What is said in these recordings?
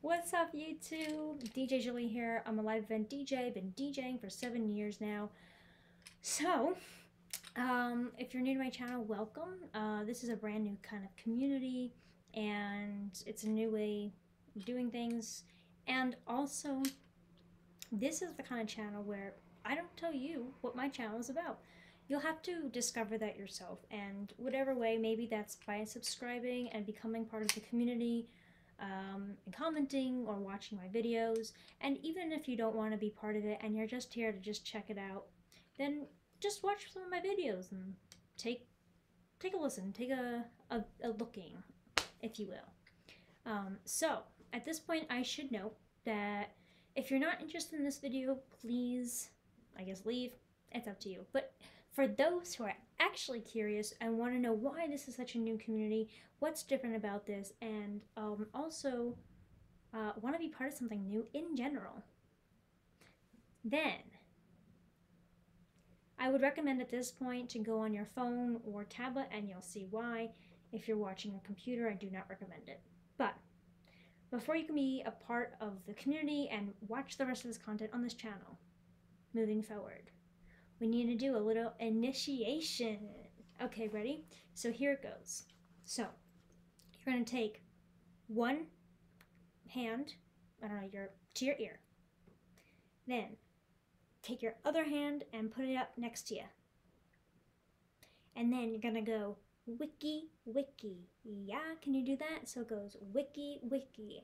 What's up, YouTube? DJ Julie here. I'm a live event DJ. Been DJing for 7 years now. So, if you're new to my channel, welcome. This is a brand new kind of community, and it's a new way of doing things. And also, this is the kind of channel where I don't tell you what my channel is about. You'll have to discover that yourself, and whatever way, maybe that's by subscribing and becoming part of the community, and commenting or watching my videos. And even if you don't want to be part of it and you're just here to just check it out, then just watch some of my videos and take a listen, take a looking, if you will. So at this point, I should note that if you're not interested in this video, please, I guess, leave. It's up to you. But for those who are actually curious and want to know why this is such a new community, what's different about this, and also want to be part of something new in general, then I would recommend at this point to go on your phone or tablet, and you'll see why. If you're watching a computer, I do not recommend it. But before you can be a part of the community and watch the rest of this content on this channel, moving forward, we need to do a little initiation. Okay, ready? So here it goes. So you're going to take one hand, to your ear. Then take your other hand and put it up next to you. And then you're going to go wiki, wiki. Yeah, can you do that? So it goes wiki, wiki.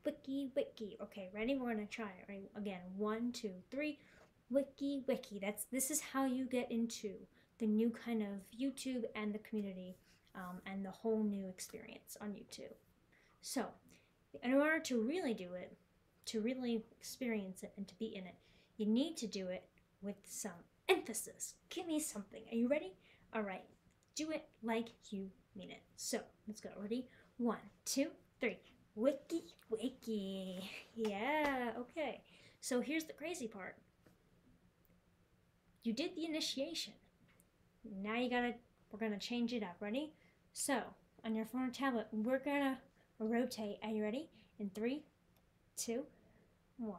Wiki, wiki. Okay, ready? We're going to try it. Ready? Again, 1, 2, 3. Wiki, wiki. This is how you get into the new kind of YouTube and the community, and the whole new experience on YouTube. So, in order to really do it, to really experience it and to be in it, you need to do it with some emphasis. Give me something. Are you ready? All right. Do it like you mean it. So, let's go. Ready? 1, 2, 3. Wiki, wiki. Yeah, okay. So here's the crazy part. You did the initiation. Now we're gonna change it up. Ready? So, on your phone or tablet, we're gonna rotate. Are you ready? In 3, 2, 1.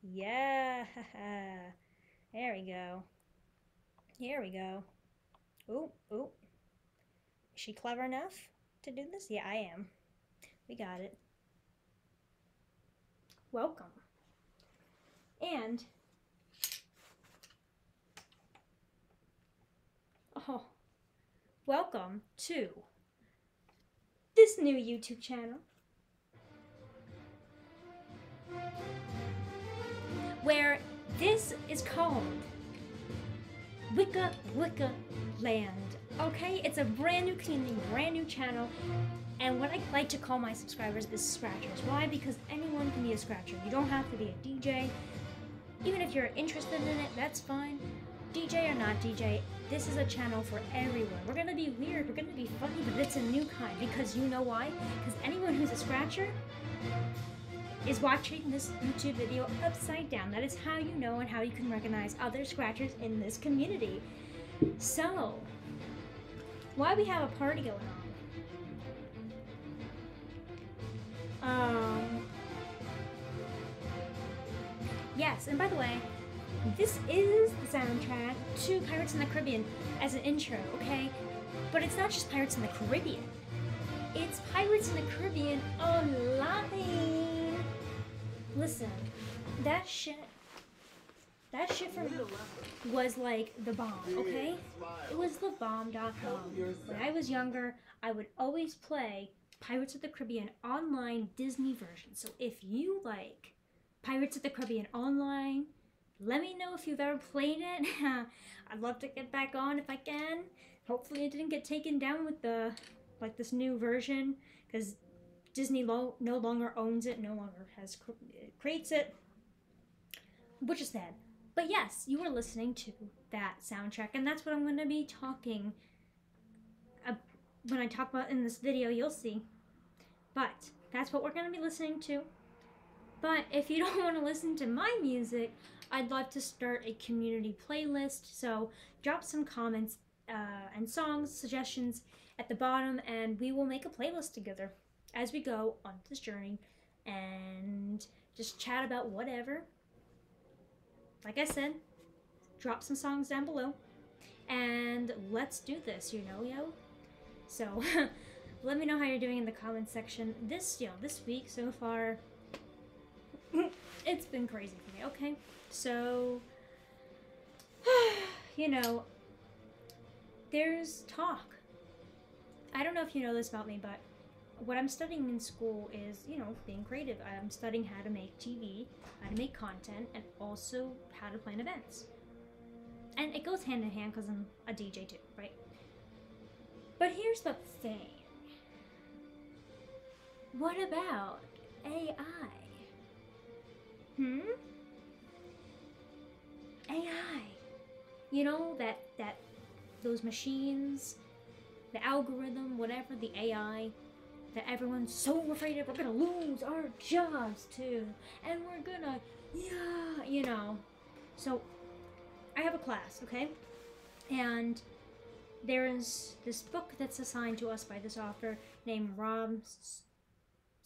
Yeah. There we go. Here we go. Ooh, ooh. Is she clever enough to do this? Yeah, I am. We got it. Welcome. And welcome to this new YouTube channel, where this is called Wicca Wicca Land. Okay, it's a brand new community, brand new channel, and what I like to call my subscribers is scratchers. Why? Because anyone can be a scratcher. You don't have to be a DJ. Even if you're interested in it, that's fine. DJ or not DJ, this is a channel for everyone. We're gonna be weird, we're gonna be funny, but it's a new kind. Because you know why? Because anyone who's a scratcher is watching this YouTube video upside down. That is how you know and how you can recognize other scratchers in this community. So, why we have a party going on? Yes, and by the way, this is the soundtrack to Pirates in the Caribbean as an intro, okay? But it's not just Pirates in the Caribbean. It's Pirates in the Caribbean online. Listen, that shit for me was like the bomb, okay? It was the bomb.com. When I was younger, I would always play Pirates of the Caribbean online Disney version. So if you like Pirates of the Caribbean online, let me know if you've ever played it. I'd love to get back on if I can. Hopefully it didn't get taken down with this new version, because Disney no longer owns it, no longer creates it, which is sad. But yes, you were listening to that soundtrack, and that's what I'm going to be talking when I talk about in this video. You'll see. But that's what we're going to be listening to. But if you don't want to listen to my music, I'd love to start a community playlist. So drop some comments and songs, suggestions, at the bottom, and we will make a playlist together as we go on this journey and just chat about whatever. Like I said, drop some songs down below and let's do this, yo. So let me know how you're doing in the comments section. This week so far, it's been crazy for me. Okay, so there's talk. I don't know if you know this about me, but what I'm studying in school is, being creative. I'm studying how to make TV, how to make content, and also how to plan events. And it goes hand in hand because I'm a DJ too, right? But here's the thing. What about AI? AI. That those machines, the algorithm, whatever, the AI, that everyone's so afraid of, we're gonna lose our jobs too, and we're gonna, So, I have a class, okay? And there's this book that's assigned to us by this author named Rob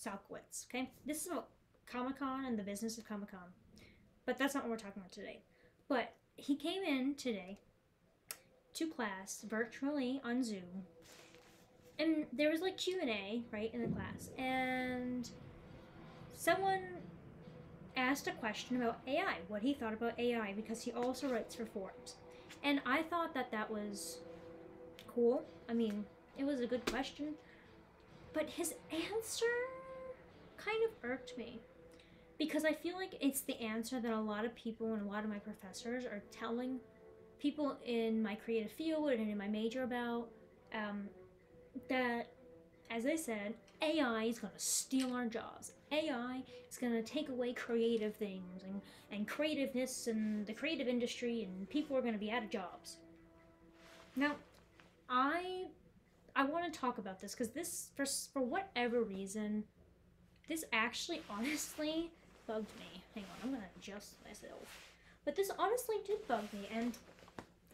Salkowitz, okay? This is about Comic-Con and the business of Comic-Con. But that's not what we're talking about today. But he came in today to class virtually on Zoom, and there was like Q&A right in the class, and someone asked a question about AI, what he thought about AI, because he also writes for Forbes. And I thought that was cool. I mean, it was a good question, but his answer kind of irked me, because I feel like it's the answer that a lot of people and a lot of my professors are telling people in my creative field and in my major about, that, as I said, AI is going to steal our jobs. AI is going to take away creative things and creativeness and the creative industry, and people are going to be out of jobs. Now, I want to talk about this because this, for whatever reason, this actually honestly bugged me. Hang on, I'm going to adjust myself. But this honestly did bug me, and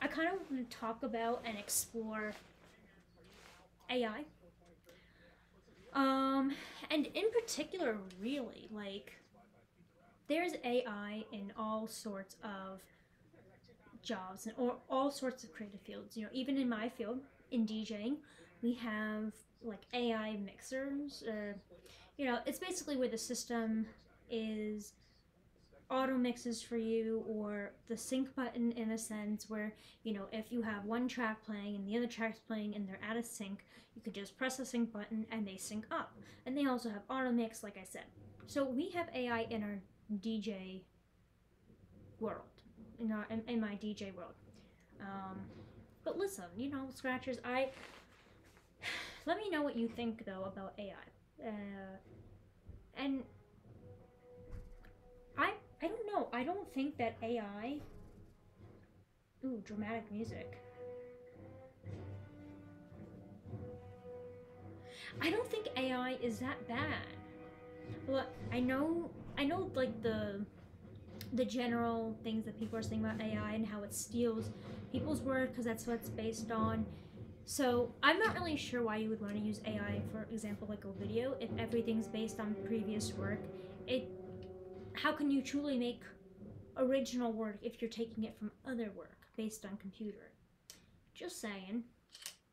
I kind of want to talk about and explore AI. And in particular, really, like, there's AI in all sorts of jobs or all sorts of creative fields. Even in my field, in DJing, we have like AI mixers. It's basically where the system is auto mixes for you, or the sync button, in a sense, where if you have one track playing and the other track's playing and they're out of sync, you could just press the sync button and they sync up. And they also have auto mix, like I said. So we have AI in our DJ world, in my DJ world. But listen, Scratchers, let me know what you think though about AI. And I don't know. I don't think that AI... Ooh, dramatic music. I don't think AI is that bad. Well, I know like the general things that people are saying about AI and how it steals people's work because that's what it's based on. So I'm not really sure why you would want to use AI, for example, like a video, if everything's based on previous work. How can you truly make original work if you're taking it from other work based on computer? Just saying.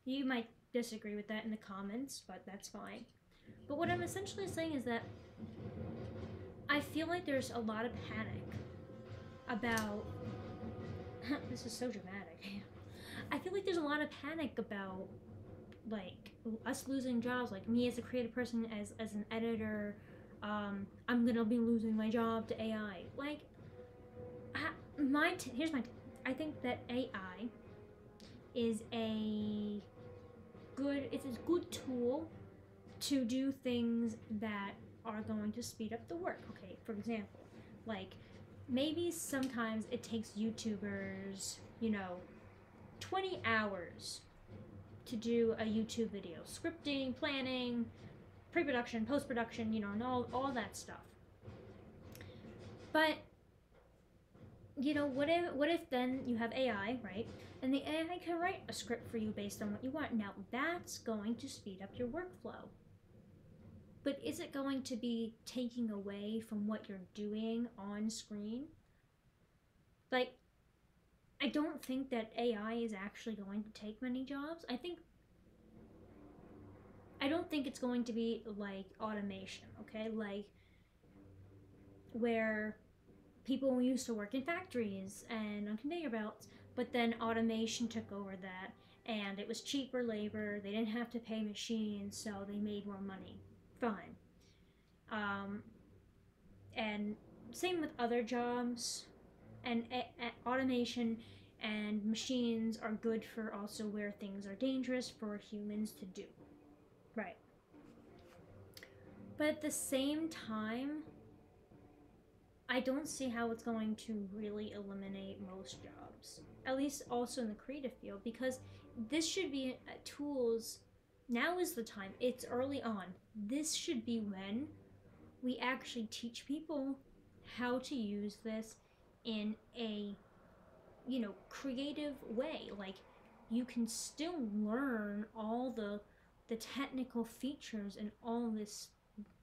You might disagree with that in the comments, but that's fine. But what I'm essentially saying is that I feel like there's a lot of panic about... This is so dramatic. I feel like there's a lot of panic about, like, us losing jobs. Like, me as a creative person, as an editor, I'm gonna be losing my job to AI. Like, here's my I think that AI is a good tool to do things that are going to speed up the work. Okay, for example, like, maybe sometimes it takes YouTubers, 20 hours to do a YouTube video. Scripting, planning, pre-production, post-production, and all that stuff. But, what if then you have AI, right? and the AI can write a script for you based on what you want. Now, that's going to speed up your workflow. But is it going to be taking away from what you're doing on screen? Like, I don't think that AI is actually going to take many jobs. I don't think it's going to be like automation, okay? Like, where people used to work in factories and on conveyor belts, but then automation took over that, and it was cheaper labor. They didn't have to pay machines, so they made more money. Fine. And same with other jobs, and automation and machines are good for also where things are dangerous for humans to do. Right. But at the same time, I don't see how it's going to really eliminate most jobs, at least also in the creative field, because this should be tools. Now is the time. It's early on. This should be when we actually teach people how to use this in a, creative way. Like, you can still learn all the technical features and all this,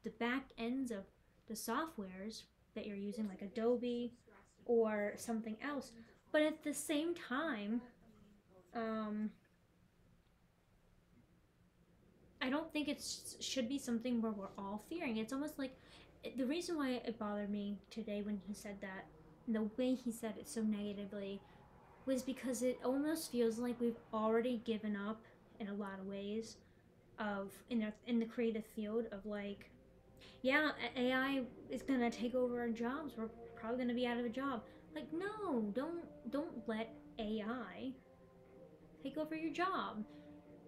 the back ends of the softwares that you're using, like Adobe or something else. But at the same time, I don't think it should be something where we're all fearing. It's almost like the reason why it bothered me today when he said that, the way he said it so negatively, was because it almost feels like we've already given up in a lot of ways of in the creative field of like, yeah, AI is gonna take over our jobs. We're probably gonna be out of a job. Like, no, don't let AI take over your job.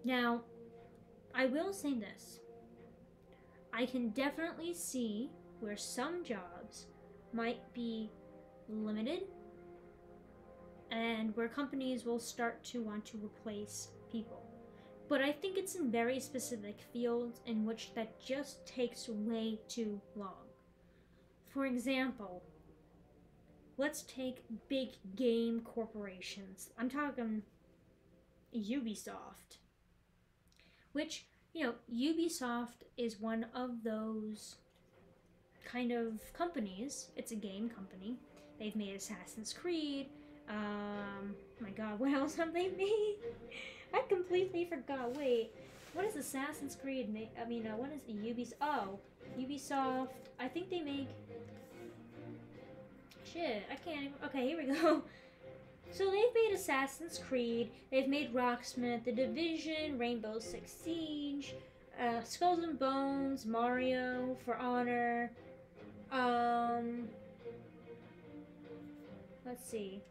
Now, I will say this. I can definitely see where some jobs might be limited and where companies will start to want to replace people. But I think it's in very specific fields in which that just takes way too long. For example, let's take big game corporations. I'm talking Ubisoft, which, Ubisoft is one of those kind of companies. It's a game company. They've made Assassin's Creed. My God, what else have they made? I completely forgot. Wait, what is Assassin's Creed make? What is Ubisoft? Oh, Ubisoft. I think they make. Shit, I can't even. Okay, here we go. So they've made Assassin's Creed. They've made Rocksmith, The Division, Rainbow Six Siege, Skulls and Bones, Mario, For Honor. Let's see.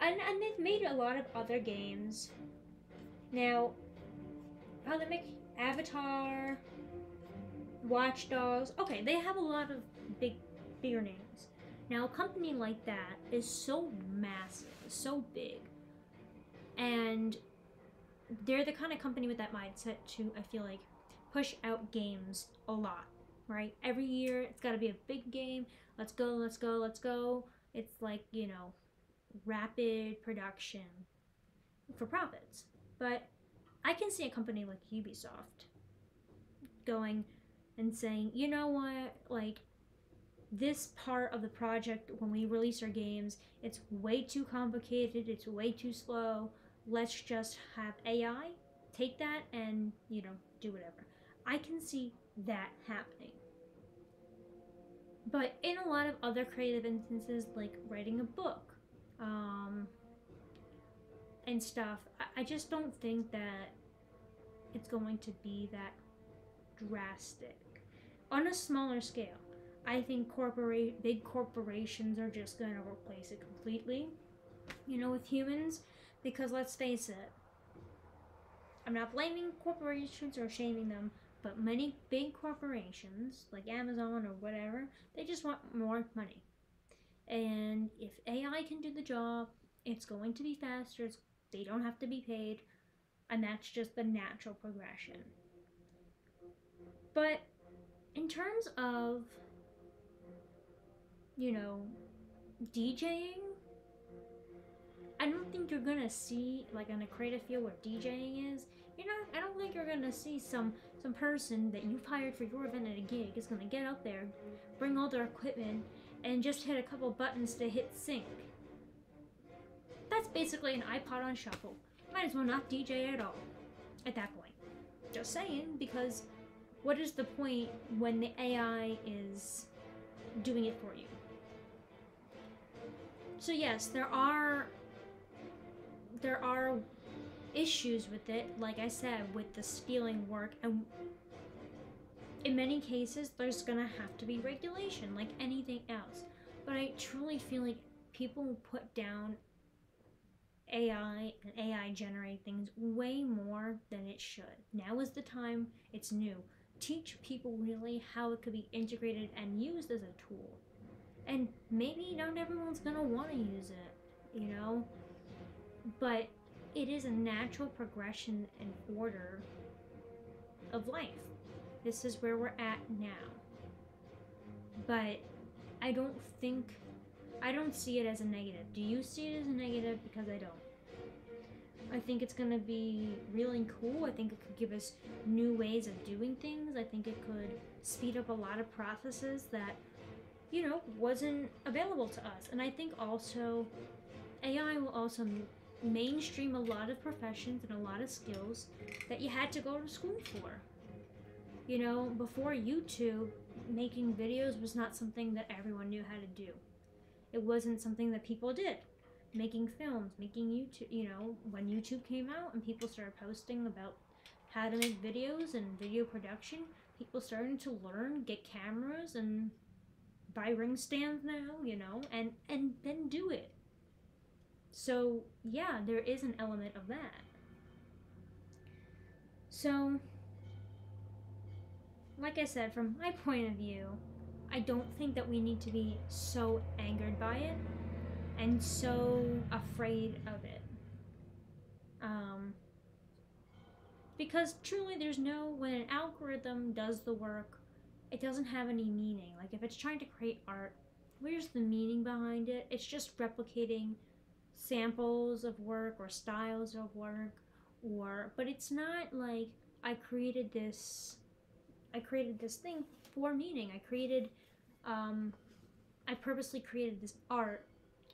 And they've made a lot of other games. Now, how they make Avatar, Watch Dogs. Okay, they have a lot of bigger names. Now, a company like that is so massive, so big, and they're the kind of company with that mindset to, I feel like, push out games a lot, right? Every year, it's got to be a big game. Let's go, let's go, let's go. It's like, rapid production for profits. But I can see a company like Ubisoft going and saying, you know what, like, this part of the project, when we release our games, it's way too complicated, it's way too slow. Let's just have AI take that and, do whatever. I can see that happening. But in a lot of other creative instances, like writing a book, and stuff, I just don't think that it's going to be that drastic. On a smaller scale, I think big corporations are just going to replace it completely, with humans, because let's face it, I'm not blaming corporations or shaming them, but many big corporations, like Amazon or whatever, they just want more money. And if AI can do the job, it's going to be faster, they don't have to be paid, and that's just the natural progression. But in terms of, DJing, I don't think you're gonna see, like in a creative field where DJing is, I don't think you're gonna see some person that you've hired for your event at a gig is gonna get up there, bring all their equipment, and just hit a couple buttons to hit sync. That's basically an iPod on shuffle. Might as well not DJ at all at that point. Just saying, because what is the point when the AI is doing it for you? So yes, there are issues with it, like I said, with the stealing work, and in many cases there's gonna have to be regulation like anything else. But I truly feel like people put down AI and AI generate things way more than it should. Now is the time. It's new. Teach people really how it could be integrated and used as a tool. And maybe not everyone's gonna want to use it, but it is a natural progression and order of life. This is where we're at now. But I don't see it as a negative. Do you see it as a negative? Because I don't. I think it's gonna be really cool. I think it could give us new ways of doing things. I think it could speed up a lot of processes that, wasn't available to us. And I think also AI will also mainstream a lot of professions and a lot of skills that you had to go to school for. Before YouTube, making videos was not something that everyone knew how to do. It wasn't something that people did. Making films, making YouTube, when YouTube came out and people started posting about how to make videos and video production, people started to learn, get cameras, and buy ring stands now, and then do it. So, yeah, there is an element of that. So, like I said, from my point of view, I don't think that we need to be so angered by it and so afraid of it. Because truly when an algorithm does the work, it doesn't have any meaning. Like if it's trying to create art, where's the meaning behind it? It's just replicating samples of work or styles of work, but it's not like I created this thing for meaning. I purposely created this art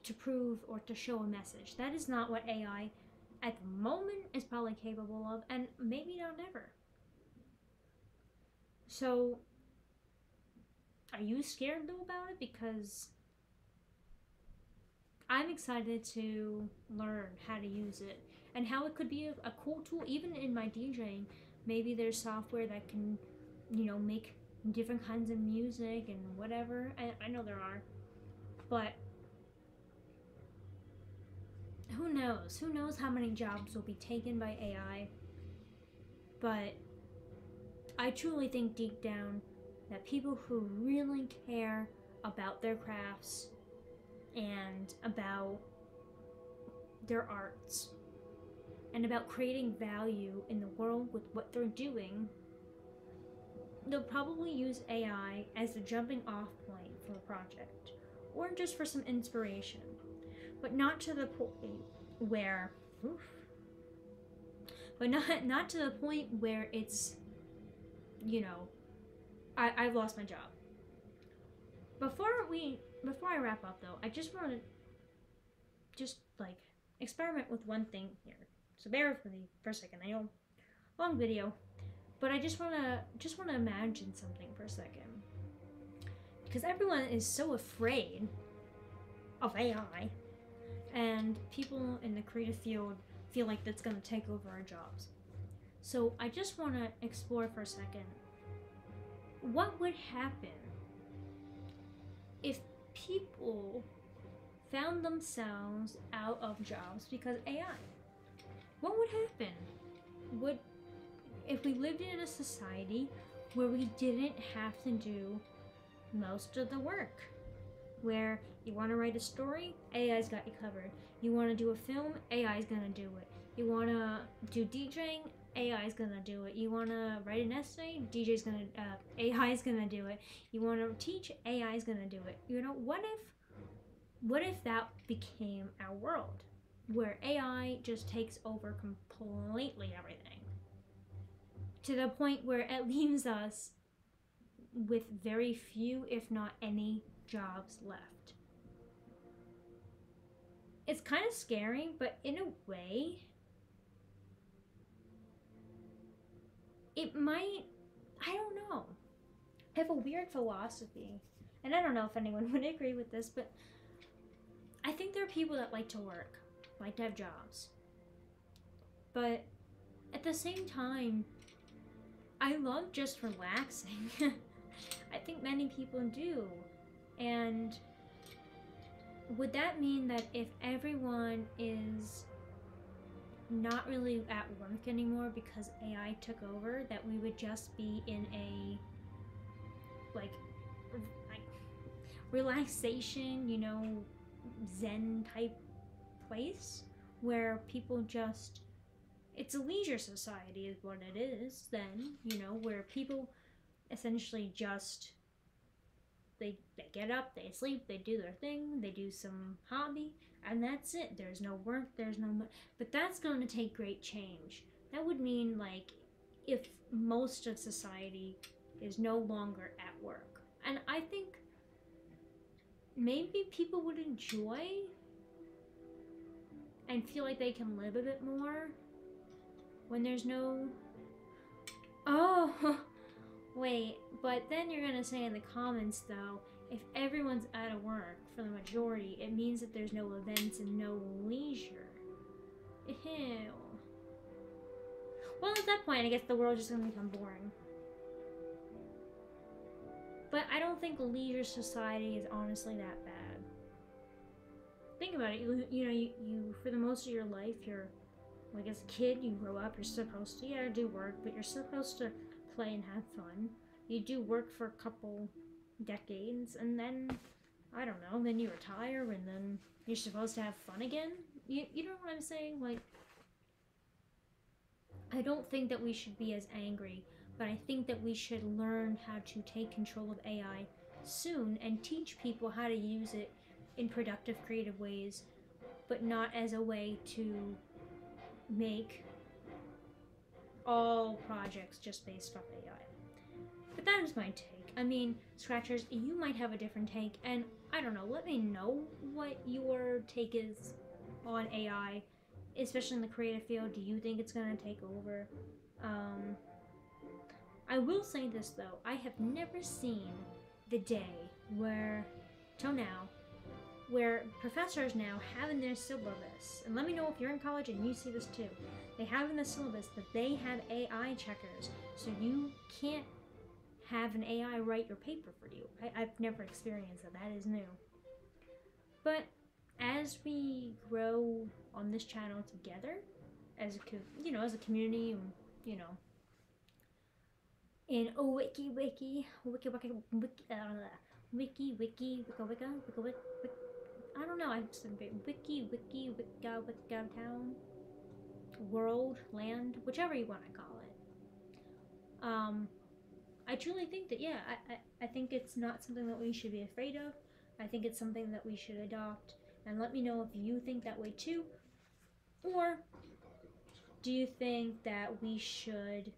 to prove or to show a message. That is not what AI at the moment is probably capable of, and maybe not ever. So, are you scared though about it? Because I'm excited to learn how to use it and how it could be a cool tool, even in my DJing. Maybe there's software that can, make different kinds of music and whatever. I know there are, but who knows? Who knows how many jobs will be taken by AI? But I truly think deep down that people who really care about their crafts and about their arts and about creating value in the world with what they're doing, they'll probably use AI as the jumping off point for a project or just for some inspiration, but not to the point where not to the point where it's I've lost my job. Before I wrap up though, I just want to experiment with one thing here. So bear with me for a second. I know, long video, but I just want to imagine something for a second, because everyone is so afraid of AI, and people in the creative field feel like that's going to take over our jobs. So I just want to explore for a second, what would happen if people found themselves out of jobs because AI? What would happen? If we lived in a society where we didn't have to do most of the work? Where you want to write a story, AI's got you covered. You want to do a film, AI's gonna do it. You want to do DJing, AI's gonna do it. You want to write an essay, AI's gonna do it. You want to teach, AI's gonna do it. What if that became our world? where AI just takes over completely everything, to the point where it leaves us with very few, if not any, jobs left. It's kind of scary, but in a way, it might, I don't know. I have a weird philosophy, and I don't know if anyone would agree with this, but I think there are people that like to work, like to have jobs. But at the same time, I love just relaxing. I think many people do. And would that mean that if everyone is not really at work anymore because AI took over, that we would just be in a like relaxation, you know, Zen type place where people just, it's a leisure society is what it is then, you know, where people essentially just they get up, they sleep, they do their thing, they do some hobby, and that's it. There's no work, there's no but that's going to take great change. That would mean like if most of society is no longer at work. And I think maybe people would enjoy and feel like they can live a bit more when there's no... Oh, wait, but then you're gonna say in the comments though, if everyone's out of work for the majority, it means that there's no events and no leisure. Ew. Well, at that point, I guess the world's just gonna become boring. But I don't think leisure society is honestly that bad. Think about it. You know, you for the most of your life, you're like as a kid, you grow up. You're supposed to do work, but you're supposed to play and have fun. You do work for a couple decades, and then I don't know. Then you retire, and then you're supposed to have fun again. You know what I'm saying? Like, I don't think that we should be as angry. But I think that we should learn how to take control of AI soon and teach people how to use it in productive, creative ways, but not as a way to make all projects just based off AI. But that is my take. I mean, Scratchers, you might have a different take, and I don't know, let me know what your take is on AI, especially in the creative field. Do you think it's going to take over? I will say this though, I have never seen the day where, till now, where professors now have in their syllabus, and let me know if you're in college and you see this too, they have in the syllabus that they have AI checkers, so you can't have an AI write your paper for you. I've never experienced that. That is new. But as we grow on this channel together, as a community, in wiki, I don't know, I'm just wiki, town, world, land, whichever you want to call it. I truly think that, yeah, I think it's not something that we should be afraid of. I think it's something that we should adopt, and let me know if you think that way too, or do you think that we should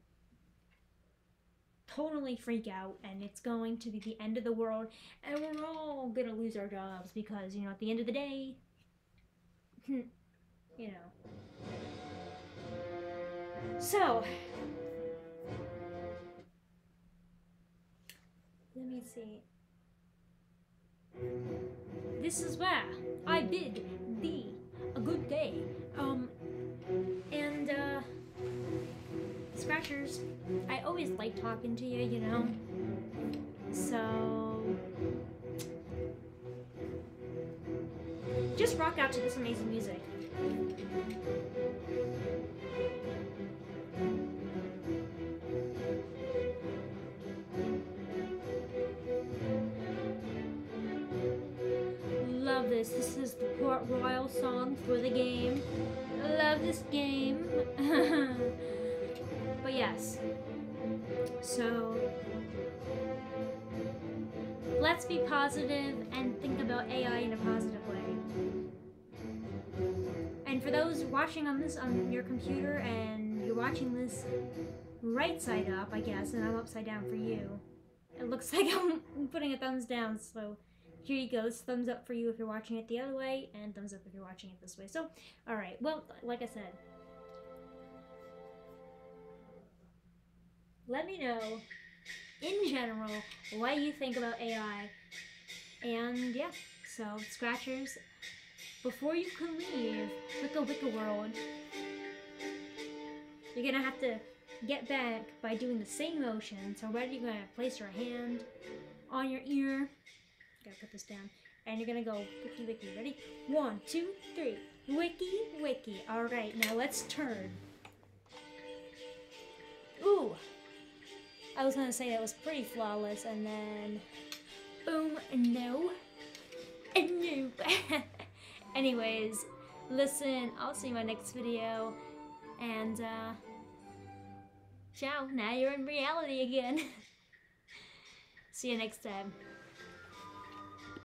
totally freak out and it's going to be the end of the world and we're all gonna lose our jobs because, at the end of the day, So, let me see. This is where I bid thee a good day. And, Scratchers, I always like talking to you, So, just rock out to this amazing music. Love this. This is the Port Royal song for the game. Love this game. But yes, so let's be positive and think about AI in a positive way. And for those watching on your computer and you're watching this right side up, I guess, and I'm upside down for you. It looks like I'm putting a thumbs down, so here you go. It's thumbs up for you if you're watching it the other way, and thumbs up if you're watching it this way. So, alright, well, like I said, let me know, in general, what you think about AI. And yeah, so Scratchers, before you can leave Wicca Wicca World, you're gonna have to get back by doing the same motion. So ready, you're gonna place your hand on your ear. Gotta put this down. And you're gonna go wiki wiki. Ready? 1, 2, 3. Wiki wiki. Alright, now let's turn. Ooh! I was gonna say that was pretty flawless, and then boom, no. And no. Anyways, listen, I'll see you in my next video. And ciao, now you're in reality again. See you next time.